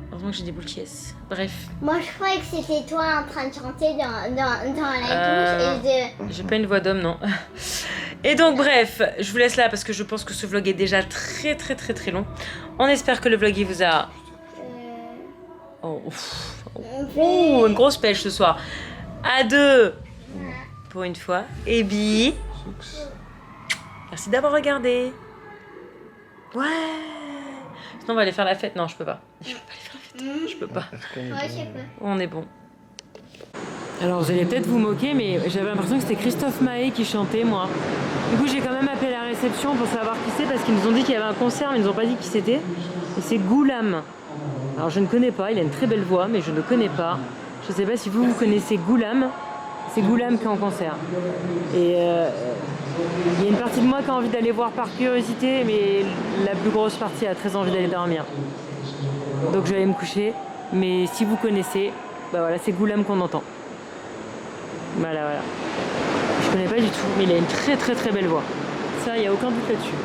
Heureusement que j'ai des boules qui est. Bref. Moi, je croyais que c'était toi en train de chanter dans la douche et de... J'ai pas une voix d'homme, non. Et donc, bref, je vous laisse là parce que je pense que ce vlog est déjà très long. On espère que le vlog il vous a... Oh, une grosse pêche ce soir. À deux pour une fois. Et Bi. Merci d'avoir regardé. Ouais. Sinon, on va aller faire la fête. Non, je peux pas. Je peux pas aller faire la fête. Je peux pas. Ouais, je sais pas. On est bon. Alors, vous allez peut-être vous moquer, mais j'avais l'impression que c'était Christophe Maé qui chantait, moi. Du coup, j'ai quand même appelé la réception pour savoir qui c'est, parce qu'ils nous ont dit qu'il y avait un concert, mais ils nous ont pas dit qui c'était. Et c'est Goulam. Alors, je ne connais pas, il a une très belle voix, mais je ne connais pas. Je sais pas si vous connaissez Goulam. C'est Goulam qui est en concert. Et il y a une partie de moi qui a envie d'aller voir par curiosité, mais la plus grosse partie a très envie d'aller dormir. Donc je vais aller me coucher. Mais si vous connaissez, bah voilà, c'est Goulam qu'on entend. Voilà. Je connais pas du tout, mais il a une très belle voix. Ça, il n'y a aucun doute là-dessus.